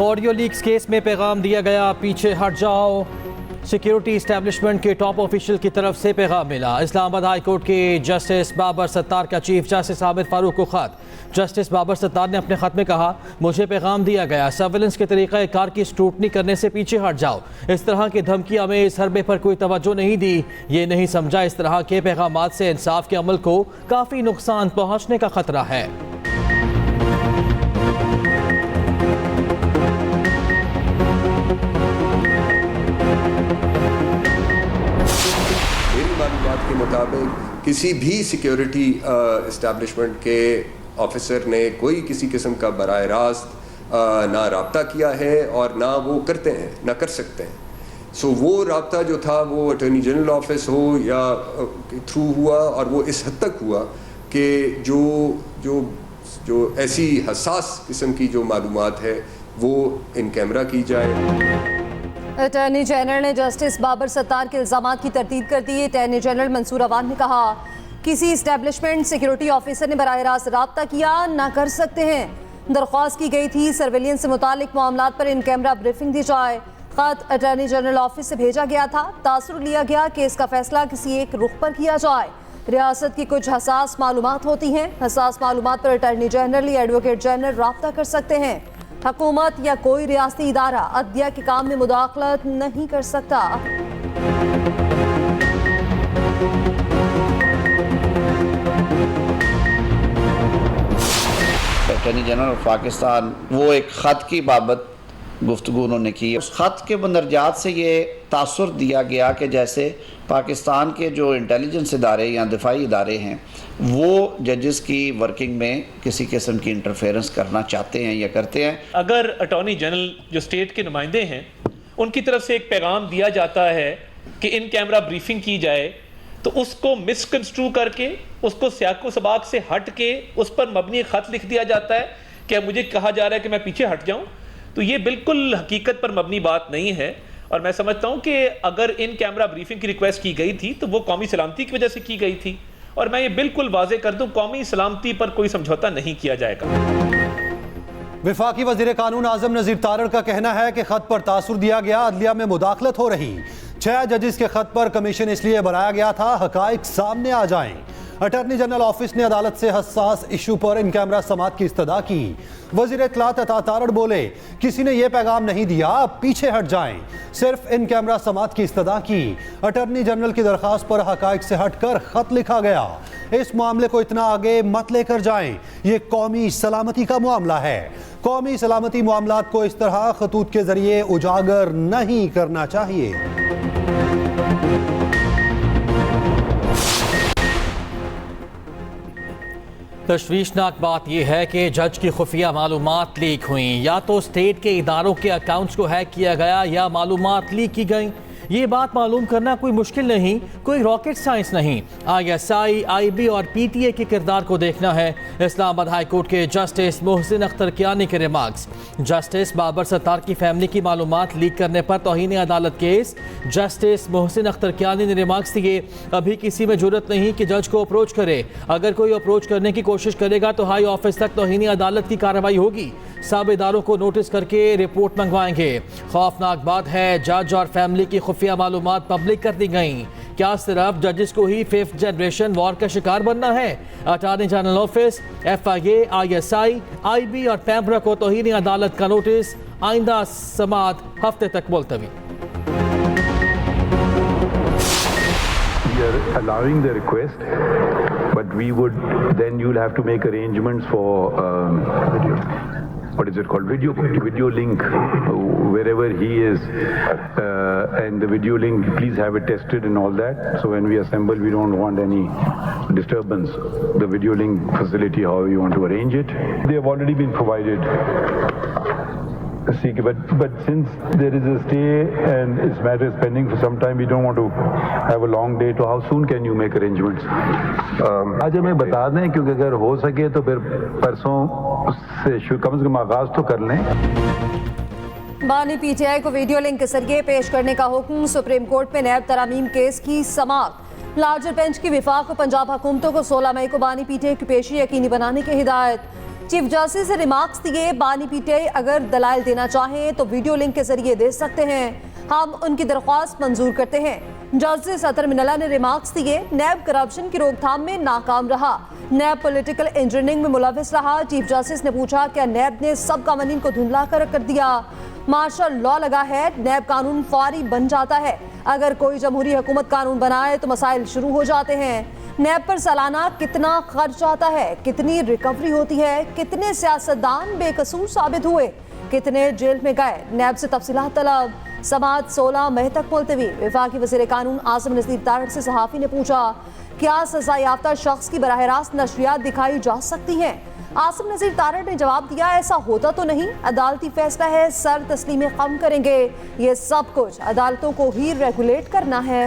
Audio leaks case में पैगाम दिया गया, पीछे हट जाओ। सिक्योरिटी इस्टेब्लिशमेंट के टॉप ऑफिशियल की तरफ से पैगाम मिला। इस्लामाबाद हाई कोर्ट के जस्टिस बाबर सत्तार का चीफ जस्टिस आबिद फारूक को खत। जस्टिस बाबर सत्तार ने अपने खत में कहा, मुझे पैगाम दिया गया, सर्विलेंस के तरीक़ा कार की स्क्रूटनी करने से पीछे हट जाओ। इस तरह की धमकियां में इस हरबे पर कोई तवज्जो नहीं दी। ये नहीं समझा इस तरह के पैगामात से इंसाफ के अमल को काफ़ी नुकसान पहुँचने का खतरा है। के मुताबिक किसी भी सिक्योरिटी इस्टेब्लिशमेंट के ऑफिसर ने कोई किसी किस्म का बराह रास्त ना रब्ता किया है और ना वो करते हैं, ना कर सकते हैं। सो वो रब्ता जो था वो अटॉर्नी जनरल ऑफिस हो या थ्रू हुआ, और वो इस हद तक हुआ कि जो जो जो ऐसी हसास किस्म की जो मालूमात है वो इन कैमरा की जाए। अटॉर्नी जनरल ने जस्टिस बाबर सत्तार के इल्ज़ामात की तरदीद कर दी। अटॉर्नी जनरल मंसूर अवान ने कहा, किसी इस्टेब्लिशमेंट सिक्योरिटी ऑफिसर ने बराह रास्त रब्ता किया ना कर सकते हैं। दरख्वास्त की गई थी सर्विलियंस से मुतालिक मामलात पर इन कैमरा ब्रीफिंग दी जाए। खत अटॉर्नी जनरल ऑफिस से भेजा गया था। तासुर लिया गया कि इसका फैसला किसी एक रुख पर किया जाए। रियासत की कुछ हसास मालूमात होती हैं। हसास मालूमात पर अटॉर्नी जनरल या एडवोकेट जनरल रब्ता कर सकते हैं। हुकूमत या कोई रियासती इदारा अदलिया के काम में मुदाखलत नहीं कर सकता। अटॉर्नी जनरल ऑफ पाकिस्तान वो एक ख़त की बाबत गुफ्तगू उन्होंने की। उस ख़त के मंदरजात से ये तासुर दिया गया कि जैसे पाकिस्तान के जो इंटेलिजेंस इदारे या दिफाई इदारे हैं वो जजेस की वर्किंग में किसी किस्म की इंटरफेरेंस करना चाहते हैं या करते हैं। अगर अटॉर्नी जनरल जो स्टेट के नुमाइंदे हैं उनकी तरफ से एक पैगाम दिया जाता है कि इन कैमरा ब्रीफिंग की जाए, तो उसको मिसकंस्ट्रू करके उसको सियाको सबाक से हट के उस पर मबनी ख़त लिख दिया जाता है कि मुझे कहा जा रहा है कि मैं पीछे हट जाऊं, तो ये बिल्कुल हकीकत पर मबनी बात नहीं है। और मैं समझता हूं कि अगर इन कैमरा ब्रीफिंग की रिक्वेस्ट की गई थी तो वो कौमी सलामती की वजह से की गई थी, और मैं ये बिल्कुल वाजे कर दूं, कौमी सलामती पर कोई समझौता नहीं किया जाएगा। वफाकी वज़ीर कानून आज़म नज़ीर तारड़ का कहना है कि खत पर तासुर दिया गया, अदलिया में मुदाखलत हो रही। 6 जजेस के खत पर कमीशन इसलिए बनाया गया था हकाइक सामने आ जाएं। अटॉर्नी जनरल ऑफिस ने अदालत से हसास इशू पर इन कैमरा समात की इस्तदा की। वज़ीर इत्तलात अता तारड़ बोले, किसी ने यह पैगाम नहीं दिया, पीछे हट जाएं। सिर्फ इन कैमरा समात की इस्तदा की। अटॉर्नी जनरल की दरख्वास्त पर हकाइक से हटकर खत लिखा गया। इस मामले को इतना आगे मत लेकर जाएं, ये कौमी सलामती का मामला है। कौमी सलामती मामलात को इस तरह खतूत के जरिए उजागर नहीं करना चाहिए। तशवीशनाक बात यह है कि जज की खुफिया मालूमात लीक हुई। या तो स्टेट के इदारों के अकाउंट्स को हैक किया गया या मालूमात लीक की गई। ये बात मालूम करना कोई मुश्किल नहीं, कोई रॉकेट साइंस नहीं। ISI, IB और PTA के किरदार को देखना है। इस्लामाबाद हाई कोर्ट के जस्टिस मोहसिन अख्तर कियानी के रिमार्क्स। जस्टिस बाबर सत्तार की फैमिली की मालूमात लीक करने पर तौहीन अदालत केस। जस्टिस मोहसिन अख्तर कियानी ने रिमार्क्स दिए, अभी किसी में जरूरत नहीं कि जज को अप्रोच करे। अगर कोई अप्रोच करने की कोशिश करेगा तो हाई ऑफिस तक तौहीन अदालत की कार्रवाई होगी। सब इदारों को नोटिस करके रिपोर्ट मंगवाएंगे। खौफनाक बात है, जज और फैमिली की खुफिया मालूमात पब्लिक कर दी गई। क्या सिर्फ जजेस को ही 5th जनरेशन वॉर का शिकार बनना है? Attorney general office, FIA, ISI, IB और पैमरा को तौहीन अदालत का नोटिस। आइंदा समात हफ्ते तक मुलतवी। We are allowing the request, but we would then you'll have to make arrangements for what is it called, video link wherever he is, and the video link, please have it tested and all that, so when we assemble we don't want any disturbance. The video link facility, however you want to arrange it, they have already been provided. See, but since there is a stay and this matter is pending for some time, we don't want to have a long day. So how soon can you make arrangements? आज हमें बता दें, क्योंकि अगर हो सके तो फिर परसों से कम से कम आगाज तो कर लें। बानी PTI को वीडियो लिंक के जरिए पेश करने का हुक्म। सुप्रीम कोर्ट में नैब तरामीम केस की समाअत। लार्जर बेंच की विफाक को पंजाब हुकूमतों को 16 मई को बानी PTI की पेशी यकीनी बनाने की हिदायत। चीफ जस्टिस ने रिमार्क्स दिए, बानी पीटीआई अगर दलाइल देना चाहें तो वीडियो लिंक के जरिए दे सकते हैं, हम उनकी दरख्वास्त मंजूर करते हैं। जस्टिस अतर मिनल्ला ने रिमार्क्स दिए, नैब करप्शन की रोकथाम में नाकाम रहा, नैब पॉलिटिकल इंजीनियरिंग में मुलविस रहा। चीफ जस्टिस ने पूछा, क्या नैब ने सब कानून को धुंधला कर दिया? मार्शल लॉ लगा है, नैब कानून फौरी बन जाता है, अगर कोई जमहूरी हुकूमत कानून बनाए तो मसाइल शुरू हो जाते हैं। नैब पर सालाना कितना खर्च आता है, कितनी रिकवरी होती है, कितने सियासतदान बेकसूर साबित हुए, कितने जेल में गए, नैब से तफसीलात तलब। समात 16 मई तक मुलतवी। वफाकी वज़ीर कानून आज़म नज़ीर तारड़ से सहाफ़ी ने पूछा, क्या सजा याफ्ता शख्स की बराह रास्त नशरियात दिखाई जा सकती हैं? आसिम नज़ीर तारड़ ने जवाब दिया, ऐसा होता तो नहीं, अदालती फैसला है, सर तस्लीम कम करेंगे, ये सब कुछ अदालतों को ही रेगुलेट करना है।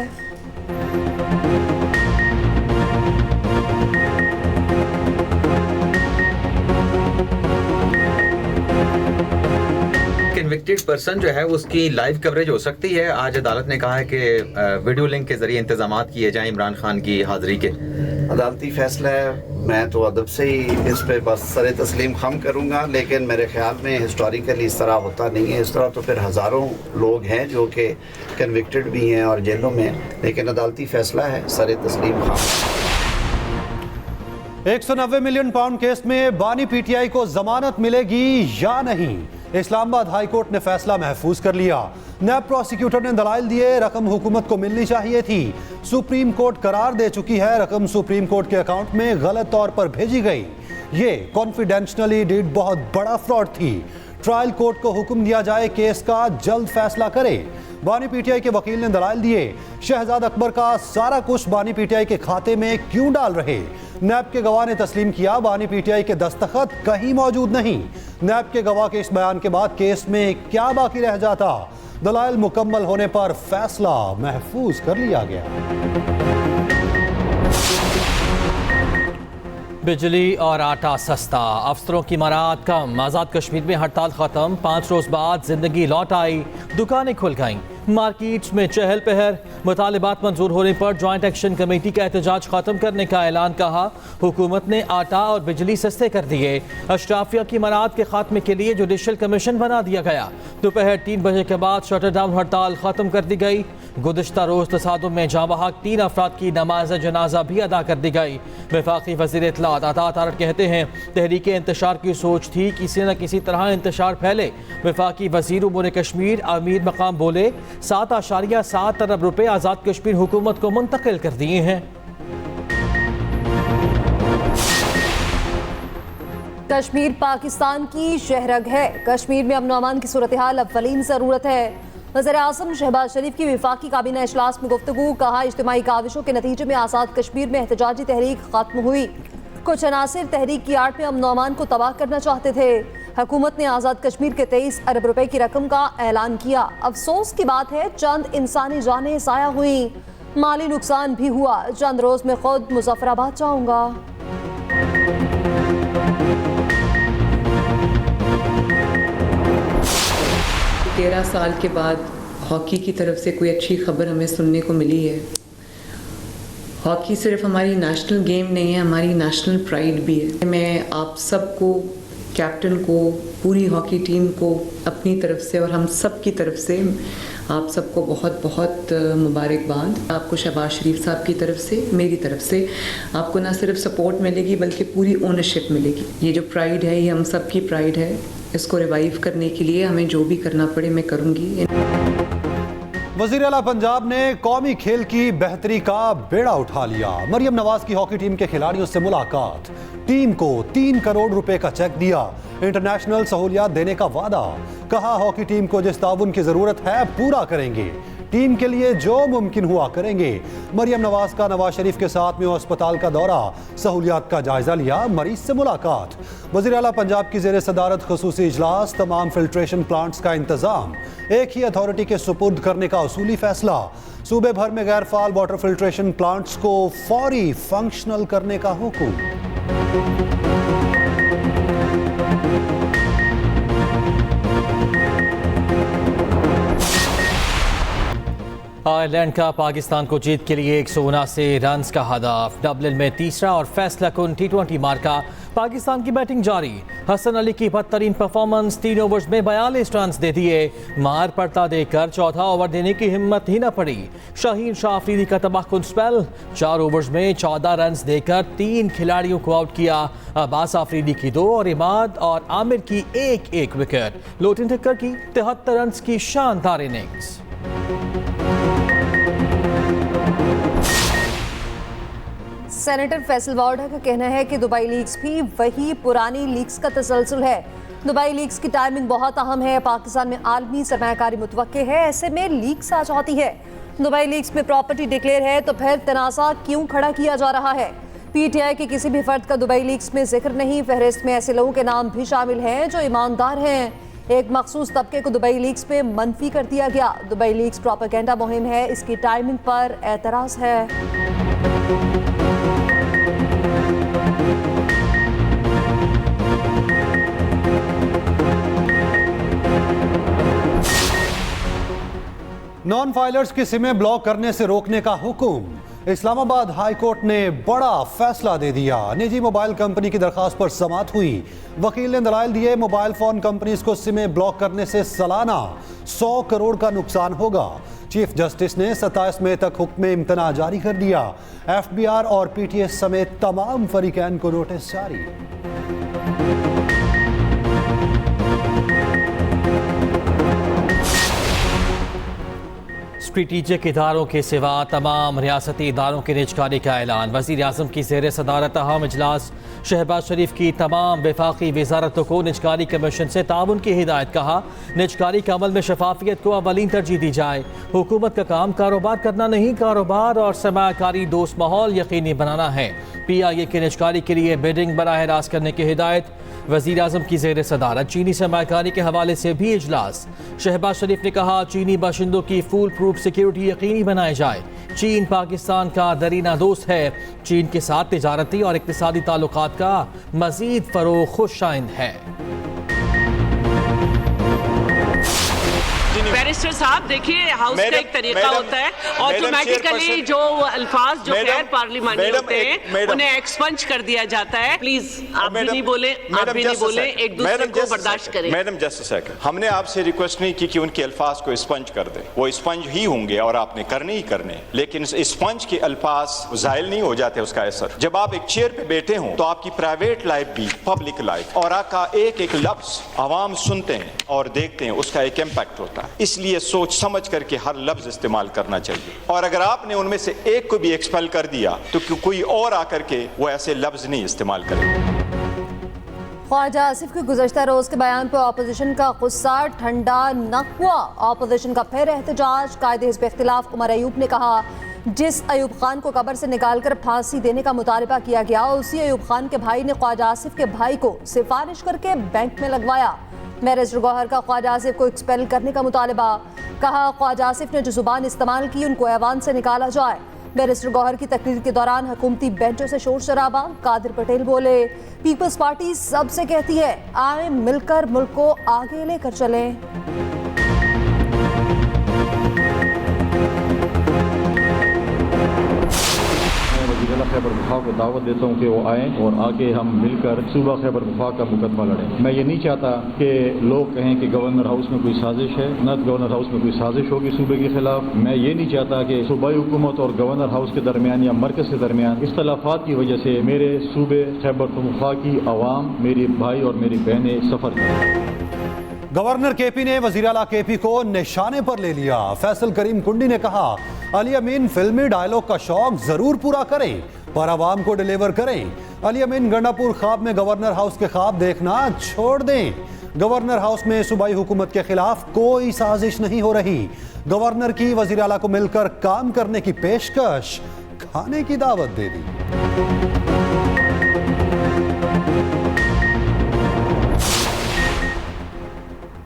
कन्विक्टेड पर्सन जो है उसकी लाइव कवरेज हो सकती है। आज अदालत ने कहा है कि वीडियो लिंक के जरिए इंतजाम किए जाएं इमरान खान की हाजिरी के। अदालती फैसला है, मैं तो अदब से ही इस पे बस सर तस्लीम खम करूँगा, लेकिन मेरे ख्याल में हिस्टोरिकली इस तरह होता नहीं है। इस तरह तो फिर हज़ारों लोग हैं जो कि कन्विक्टेड भी हैं और जेलों में, लेकिन अदालती फैसला है, सर तस्लीम खम। 190 मिलियन पाउंड केस में बानी पीटीआई को जमानत मिलेगी या नहीं? इस्लामाबाद हाई कोर्ट ने फैसला महफूज कर लिया। नैब प्रोसिक्यूटर ने दलाइल दिए, रकम हुकूमत को मिलनी चाहिए थी। सुप्रीम कोर्ट करार दे चुकी है, रकम सुप्रीम कोर्ट के अकाउंट में गलत तौर पर भेजी गई। ये कॉन्फिडेंशियली डीड बहुत बड़ा फ्रॉड थी। ट्रायल कोर्ट को हुक्म दिया जाए, केस का जल्द फैसला करे। बानी पीटीआई के वकील ने दलाइल दिए, शहजाद अकबर का सारा कुछ बानी पीटीआई के खाते में क्यों डाल रहे? नैब के गवाह ने तस्लीम किया, बानी पीटीआई के दस्तखत कहीं मौजूद नहीं। नैब के गवाह के इस बयान के बाद केस में क्या बाकी रह जाता? दलाइल मुकम्मल होने पर फैसला महफूज कर लिया गया। बिजली और आटा सस्ता, अफसरों की मराद कम, आज़ाद कश्मीर में हड़ताल खत्म, 5 रोज बाद जिंदगी लौट आई, दुकानें खुल गईं, मार्केट्स में चहल पहल। मुतालिबात मंजूर होने पर जॉइंट एक्शन कमेटी का एहतजाज खत्म करने का ऐलान। कहा, हुकूमत ने आटा और बिजली सस्ते कर दिए। अशराफिया की मराद के खात्मे के लिए जुडिशल कमीशन बना दिया गया। दोपहर 3 बजे के बाद शटर डाउन हड़ताल खत्म कर दी गई। गुज़िश्ता रोज़ तसादुम में जाँ बहक 3 अफराद की नमाज जनाजा भी अदा कर दी गई। वफाकी वज़ीर इत्तलात अता तारड़ कहते हैं, तहरीक इंतशार की सोच थी, किसी न किसी तरह इंतशार फैले। वफाकी वज़ीर उमूर कश्मीर अमीर मकाम बोले, 7.7 अरब रुपए आज़ाद कश्मीर हुकूमत को मुंतकिल कर दिए हैं। कश्मीर पाकिस्तान की शहरग है, कश्मीर में अमन अमान की सूरत हाल अव्वलीन ज़रूरत है। वज़ीर आज़म शहबाज शरीफ की वफाकी काबीना इजलास में गुफ्तगू। कहा, इज्तिमाई काविशों के नतीजे में आज़ाद कश्मीर में एहतजाजी तहरीक खत्म हुई। कुछ अनासिर तहरीक की आड़ में अमन अमान को तबाह करना चाहते थे। हुकूमत ने आज़ाद कश्मीर के 23 अरब रुपए की रकम का ऐलान किया। अफसोस की बात है, चंद इंसानी जानें ज़ाया हुई, माली नुकसान भी हुआ। चंद रोज में खुद मुजफ्फराबाद जाऊंगा। 13 साल के बाद हॉकी की तरफ से कोई अच्छी खबर हमें सुनने को मिली है। हॉकी सिर्फ हमारी नेशनल गेम नहीं है, हमारी नेशनल प्राइड भी है। मैं आप सबको, कैप्टन को, पूरी हॉकी टीम को अपनी तरफ से और हम सब की तरफ से आप सबको बहुत बहुत मुबारकबाद। आपको शहबाज शरीफ साहब की तरफ से, मेरी तरफ से आपको ना सिर्फ सपोर्ट मिलेगी बल्कि पूरी ओनरशिप मिलेगी। ये जो प्राइड है, ये हम सब की प्राइड है। इसको रिवाइव करने के लिए हमें जो भी करना पड़े मैं करूँगी। वज़ीर आला पंजाब ने कौमी खेल की बेहतरी का बेड़ा उठा लिया। मरियम नवाज की हॉकी टीम के खिलाड़ियों से मुलाकात, टीम को 3 करोड़ रुपए का चेक दिया, इंटरनेशनल सहूलियात देने का वादा। कहा, हॉकी टीम को जिस ताउन की जरूरत है पूरा करेंगे, टीम के लिए जो मुमकिन हुआ करेंगे। मरियम नवाज का नवाज शरीफ के साथ में अस्पताल का दौरा, सहूलियात का जायजा लिया, मरीज से मुलाकात। वज़ीर आला पंजाब की ज़ेरे सदारत खुसूसी इजलास, तमाम फिल्ट्रेशन प्लांट्स का इंतजाम एक ही अथॉरिटी के सुपुर्द करने का उसूली फैसला। सूबे भर में गैर फाल वाटर फिल्ट्रेशन प्लांट्स को फौरी फंक्शनल करने का हुक्म। आयरलैंड का पाकिस्तान को जीत के लिए 179 रन का हदफ। डबलिन में तीसरा और फैसला कुन T20 मार्का। पाकिस्तान की बैटिंग जारी। हसन अली की बदतरीन परफॉर्मेंस, 3 ओवर्स में 42 रन दे दिए। मार पड़ता देकर चौथा ओवर देने की हिम्मत ही न पड़ी। शाहीन शाह अफरीदी का तबाहकुन स्पेल, 4 ओवर्स में 14 रन देकर 3 खिलाड़ियों को आउट किया। अब्बास अफरीदी की 2 और इमाद और आमिर की एक विकेट। लोटन ठक्कर की 73 रन की शानदार इनिंग्स। सेनेटर फैसल वार्डा का कहना है कि दुबई लीग्स भी वही पुरानी लीग्स का तसलसल है। दुबई लीग्स की टाइमिंग बहुत अहम है। पाकिस्तान में आलमी सरमायाकारी मुतवक्के है, ऐसे में लीग्स आ जाती है। दुबई लीग्स में प्रॉपर्टी डिक्लेयर है तो फिर तनाज़ा क्यों खड़ा किया जा रहा है? पीटीआई के किसी भी फर्द का दुबई लीग्स में जिक्र नहीं। फहरिस्त में ऐसे लोगों के नाम भी शामिल हैं जो ईमानदार हैं। एक मखसूस तबके को दुबई लीग्स में मनफी कर दिया गया। दुबई लीग्स प्रोपेगेंडा मुहिम है, इसकी टाइमिंग पर एतराज़ है। नॉन फाइलर्स की सिमें ब्लॉक करने से रोकने का हुक्म। इस्लामाबाद हाई कोर्ट ने बड़ा फैसला दे दिया। निजी मोबाइल कंपनी की दरखास्त पर समाअत हुई। वकील ने दलाइल दिए, मोबाइल फोन कंपनीज को सिमें ब्लॉक करने से सालाना 100 करोड़ का नुकसान होगा। चीफ जस्टिस ने 27 मई तक हुक्म इम्तना जारी कर दिया। FBR और PTS समेत तमाम फरीकैन को नोटिस जारी। स्ट्रेटेजिक इदारों के सिवा तमाम रियासती इदारों के निजकारी का ऐलान। वज़ीर आज़म की ज़ेर सदारत अहम इजलास। शहबाज शरीफ की तमाम वफाकी वजारतों को निजकारी कमीशन से ताउन की हिदायत। कहा, निजकारी के अमल में शफाफियत को अवलीन तरजीह दी जाए। हुकूमत का काम कारोबार करना नहीं, कारोबार और सरमायाकारी दोस्त माहौल यकीनी बनाना है। PIA के निजकारी के लिए बिडिंग बराह रास्त करने की हिदायत। वज़ीर आज़म की ज़ेर सदारत चीनी सरमायाकारी के हवाले से भी इजलास। शहबाज शरीफ ने कहा, चीनी बाशिंदों की फुल प्रूफ सिक्योरिटी यकीनी बनाई जाए। चीन पाकिस्तान का दरीना दोस्त है। चीन के साथ तिजारती और इक़्तिसादी ताल्लुकात का मज़ीद फ़रोग़ खुशाइंद है। बैरिस्टर साहब, देखिए हाउस का एक तरीका होता है, ऑटोमेटिकली जो अल्फाज जो गैर पार्लिमानी होते हैं उन्हें एक्सपंज कर दिया जाता है। प्लीज आप भी नहीं बोले, आप भी नहीं बोले, एक दूसरे को बर्दाश्त करें। मैडम जस्ट अ सेकंड, हमने आपसे रिक्वेस्ट नहीं की कि उनके अल्फाज को स्पंज कर दे। वो स्पंज ही होंगे और आपने करने ही करने, लेकिन स्पंज के अल्फाज जायल नहीं हो जाते उसका असर। जब आप एक चेयर पे बैठे हों तो आपकी प्राइवेट लाइफ भी पब्लिक लाइफ और आपका एक एक लफ्ज आवाम सुनते हैं और देखते हैं, उसका एक इम्पैक्ट होता है। इसलिए सोच समझ करके हर लफ्ज इस्तेमाल करना चाहिए। और अगर आपने उनमें से एक को भी एक्सपेल कर दिया तो कोई और आकर के वो ऐसे लफ्ज नहीं इस्तेमाल करेगा। ख्वाजा आसिफ के गुज़श्ता रोज़ के बयान पर अपोजिशन का गुस्सा ठंडा न हुआ। अपोजिशन का फिर एहतजाज। कायदे हिज़्ब इख्तिलाफ उमर अयूब ने कहा, जिस अयूब खान को कब्र से निकालकर फांसी देने का मुतालबा किया गया, उसी अयूब खान के भाई ने ख्वाजा आसिफ के भाई को सिफारिश करके बैंक में लगवाया। बैरिस्टर गौहर का ख्वाजा आसिफ को एक्सपेल करने का मुतालबा। कहा, ख्वाजा आसिफ ने जो जुबान इस्तेमाल की उनको ऐवान से निकाला जाए। बैरिस्टर गौहर की तकरीर के दौरान हुकूमती बेंचों से शोर शराबा। कादिर पटेल बोले, पीपल्स पार्टी सबसे कहती है आए मिलकर मुल्क को आगे लेकर चलें। खैबर मुखा को दावत देता हूँ कि वो आएँ और आके हम मिलकर सूबा खैबर मुखा का मुकदमा लड़ें। मैं ये नहीं चाहता कि लोग कहें कि गवर्नर हाउस में कोई साजिश है, न गवर्नर हाउस में कोई साजिश होगी सूबे के खिलाफ। मैं ये नहीं चाहता कि सूबाई हुकूमत और गवर्नर हाउस के दरमियान या मरकज़ के दरमियान इख्तलाफात की वजह से मेरे सूबे खैबर मुखा की आवाम, मेरे भाई और मेरी बहनें सफ़र करें। गवर्नर KP ने वज़ीर आला KP को निशाने पर ले लिया। फैसल करीम कुंडी ने कहा, अली अमीन फिल्मी डायलॉग का शौक जरूर पूरा करें पर आवाम को डिलीवर करें। अली अमीन गंडापुर ख्वाब में गवर्नर हाउस के ख्वाब देखना छोड़ दें। गवर्नर हाउस में सूबाई हुकूमत के खिलाफ कोई साजिश नहीं हो रही। गवर्नर की वज़ीर आला को मिलकर काम करने की पेशकश, खाने की दावत दे दी।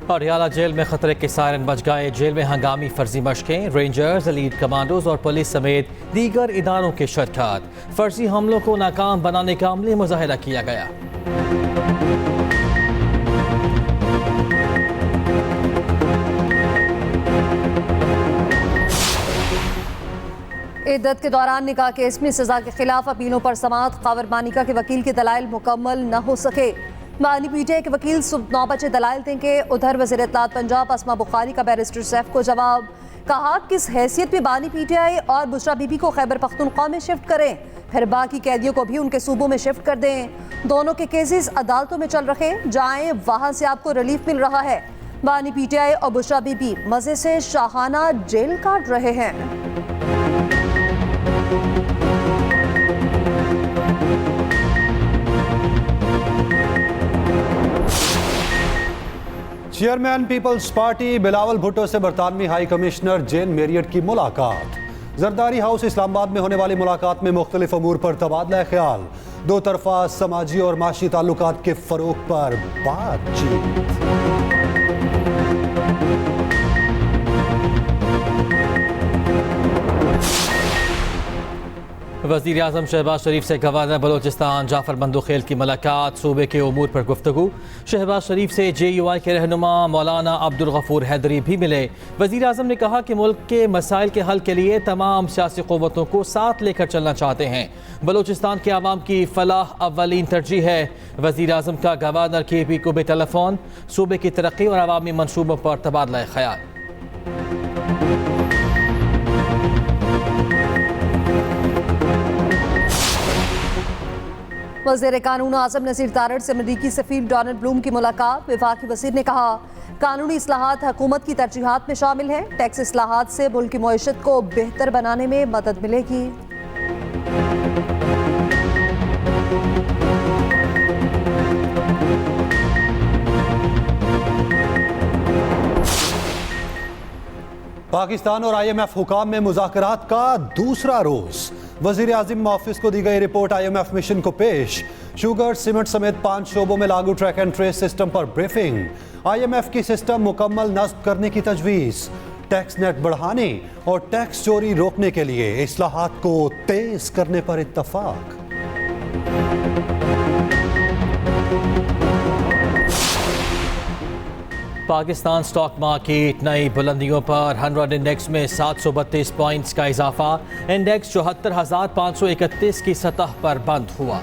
पटियाला जेल में खतरे के सायरन बज गए। जेल में हंगामी फर्जी मशकें, रेंजर्स, एलीट कमांडोज और पुलिस समेत दीगर इदारों के शिरकत। फर्जी हमलों को नाकाम बनाने का अमली मुजाहिरा किया गया। इद्दत के दौरान निकाह केस में सजा के खिलाफ अपीलों पर समाअत। कावर मानिका के वकील के दलाइल मुकम्मल न हो सके। बानी पीटीआई के वकील सुबह 9 बजे दलाइल देंगे। उधर वज़ीर इत्तलात पंजाब अस्मा बुखारी का बैरिस्टर सैफ को जवाब। कहा किस हैसियत पे बानी पीटीआई और बुशरा बीबी को खैबर पख्तूनख्वा में शिफ्ट करें, फिर बाकी कैदियों को भी उनके सूबों में शिफ्ट कर दें। दोनों के केसेस अदालतों में चल रहे, जाएं वहां से आपको रिलीफ मिल रहा है। बानी पीटीआई और बुशरा बीबी मजे से शाहाना जेल काट रहे हैं। चेयरमैन पीपल्स पार्टी बिलावल भुट्टो से बरतानवी हाई कमिश्नर जेन मेरियट की मुलाकात। जरदारी हाउस इस्लामाबाद में होने वाली मुलाकात में मुख्तलिफ अमूर पर तबादला ख्याल। दो तरफा समाजी और माशी ताल्लुकात के फरोग पर बातचीत। वज़ीर आज़म शहबाज शरीफ से गवर्नर बलोचिस्तान जाफर बंदोखेल की मुलाकात। सूबे के उमूर पर गुफ्तगू। शहबाज शरीफ से JUI के रहनुमा मौलाना अब्दुल गफूर हैदरी भी मिले। वज़ीर आज़म ने कहा कि मुल्क के मसाइल के हल के लिए तमाम सियासी क़ुव्वतों को साथ लेकर चलना चाहते हैं। बलोचिस्तान के आवाम की फलाह अव्वलीन तरजीह है। वज़ीर आज़म का गवर्नर KP को भी टेलीफोन। सूबे की तरक्की और अवामी मनसूबों पर तबादला ख्याल। वज़ीर कानून आज़म नज़ीर तारड़ से अमरीकी सफ़ीर डोनाल्ड ब्लूम की मुलाकात। वफाकी वज़ीर ने कहा कानूनी इस्लाहात हुकूमत की तरजीहात में शामिल हैं। टैक्स इस्लाहात से मुल्क की मईशत को बेहतर बनाने में मदद मिलेगी। पाकिस्तान और IMF हुकाम में मुज़ाकरात का दूसरा रोज। वज़ीर आज़म ऑफिस को दी गई रिपोर्ट IMF मिशन को पेश। शुगर, सीमेंट समेत 5 शोबों में लागू ट्रैक एंड ट्रेस सिस्टम पर ब्रीफिंग। IMF की सिस्टम मुकम्मल नस्ब करने की तजवीज़। टैक्स नेट बढ़ाने और टैक्स चोरी रोकने के लिए इस्लाहात को तेज करने पर इत्तफाक। पाकिस्तान स्टॉक मार्केट नई बुलंदियों पर। 100 इंडेक्स में 732 पॉइंट्स का इजाफा। इंडेक्स 74,531 की सतह पर बंद हुआ।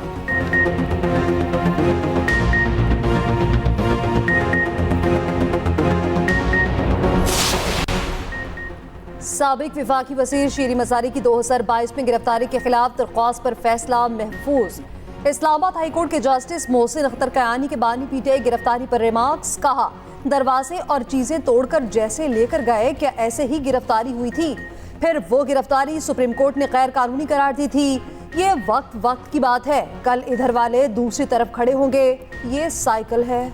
साबिक विफाकी वज़ीर शीरी मज़ारी की 2022 में गिरफ्तारी के खिलाफ दरख्वास्त पर फैसला महफूज। इस्लामाबाद हाईकोर्ट के जस्टिस मोहसिन अख्तर कयानी के बानी पीटीआई गिरफ्तारी पर रिमार्क्स। कहा दरवाजे और चीजें तोड़कर जैसे लेकर गए, क्या ऐसे ही गिरफ्तारी हुई थी? फिर वो गिरफ्तारी सुप्रीम कोर्ट ने गैर कानूनी करार दी थी। ये वक्त की बात है, कल इधर वाले दूसरी तरफ खड़े होंगे। ये साइकिल है।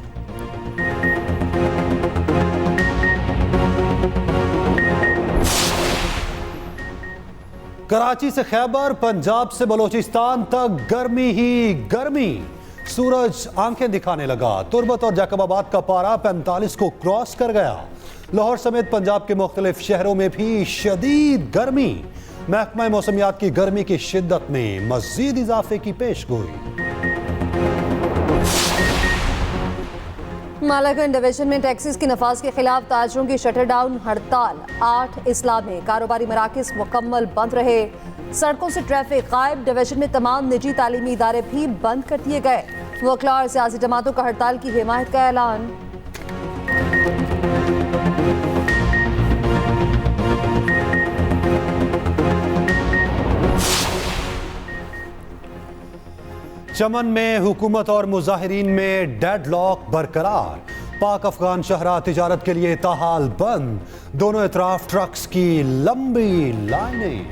कराची से खैबर, पंजाब से बलोचिस्तान तक गर्मी ही गर्मी। सूरज आंखें दिखाने लगा। तुर्बत और जैकबाबाद का पारा 45 को क्रॉस कर गया। लाहौर समेत पंजाब के मुख्तलिफ शहरों में भी शदीद गर्मी। महकमा मौसमियात की गर्मी की शिद्दत में मजीद इजाफे की पेशगोई। मालागंज डिवीजन में टैक्सीज की नफाज के खिलाफ ताजरों की शटर डाउन हड़ताल। 8 अजला में कारोबारी मराकज मुकम्मल बंद रहे। सड़कों से ट्रैफिक गायब। डिवीजन में तमाम निजी तालीमी इदारे भी बंद कर दिए गए। वकला और सियासी जमातों का हड़ताल की हिमायत का ऐलान। चमन में हुकूमत और मुजाहिरीन में डेडलॉक बरकरार। पाक अफगान शहरा तिजारत के लिए ताहाल बंद। दोनों इतराफ ट्रक्स की लंबी लाइनें।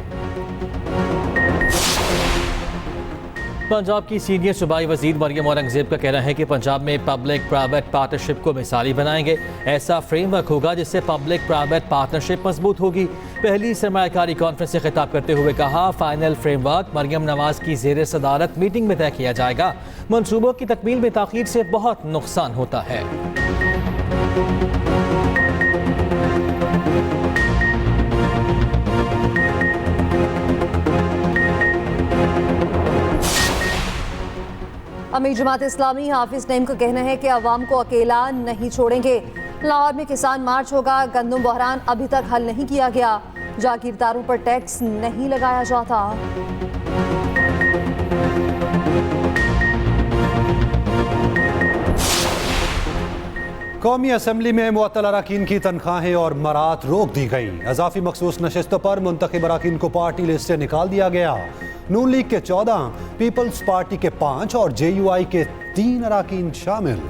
पंजाब की सीनियर सूबाई वजीर मरियम औरंगजेब का कहना है कि पंजाब में पब्लिक प्राइवेट पार्टनरशिप को मिसाली बनाएंगे। ऐसा फ्रेमवर्क होगा जिससे पब्लिक प्राइवेट पार्टनरशिप मजबूत होगी। पहली सरमायाकारी कॉन्फ्रेंस से खिताब करते हुए कहा फाइनल फ्रेमवर्क मरियम नवाज की ज़ेर सदारत मीटिंग में तय किया जाएगा। मंसूबों की तकमील में ताख़ीर से बहुत नुकसान होता है। अमीर जमात इस्लामी हाफिज नईम का कहना है कि अवाम को अकेला नहीं छोड़ेंगे। लाहौर में किसान मार्च होगा। गंदम बहरान अभी तक हल नहीं किया गया। जागीरदारों पर टैक्स नहीं लगाया जाता। कौमी असम्बली में मुअत्तल अरकान की तनख्वाहें और मरात रोक दी गई। अज़ाफ़ी मखसूस नशिस्तों पर मुंतखब अरकान को पार्टी लिस्ट से निकाल दिया गया। नून लीग के 14, पीपल्स पार्टी के 5 और JUI के 3 अरकान शामिल।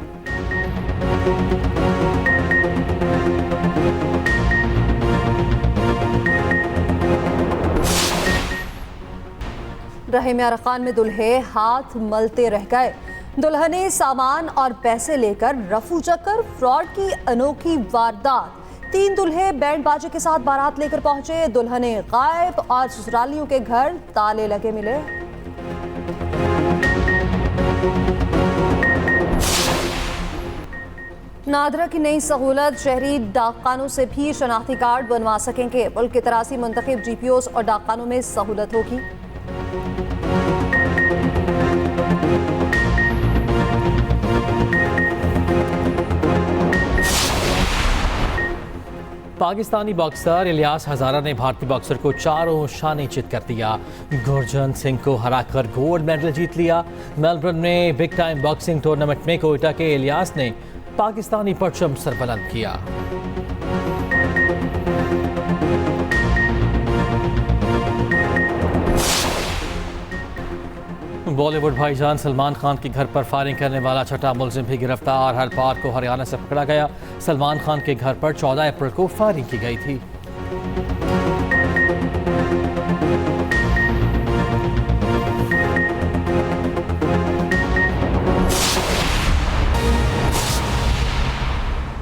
रहे में अरकान में दुल्हे हाथ मलते रह गए। दुल्हने सामान और पैसे लेकर रफू चक्कर, फ्रॉड की अनोखी वारदात। 3 दुल्हे बैंड बाजे के साथ बारात लेकर पहुंचे। दुल्हने गायब और ससुरालियों के घर ताले लगे मिले। नादरा की नई सहूलत, शहरी डाकखानों से भी शनाख्ती कार्ड बनवा सकेंगे। मुल्क के 83 मुंतखब GPOs और डाकखानों में सहूलत होगी। पाकिस्तानी बॉक्सर इलियास हजारा ने भारतीय बॉक्सर को चारों शाने चित कर दिया। गुरजंत सिंह को हराकर गोल्ड मेडल जीत लिया। मेलबर्न में बिग टाइम बॉक्सिंग टूर्नामेंट में कोयटा के इलियास ने पाकिस्तानी परचम सरबलंद किया। बॉलीवुड भाईजान सलमान खान के घर पर फायरिंग करने वाला छठा मुलजिम भी गिरफ्तार। हर पार को हरियाणा से पकड़ा गया। सलमान खान के घर पर 14 अप्रैल को फायरिंग की गई थी।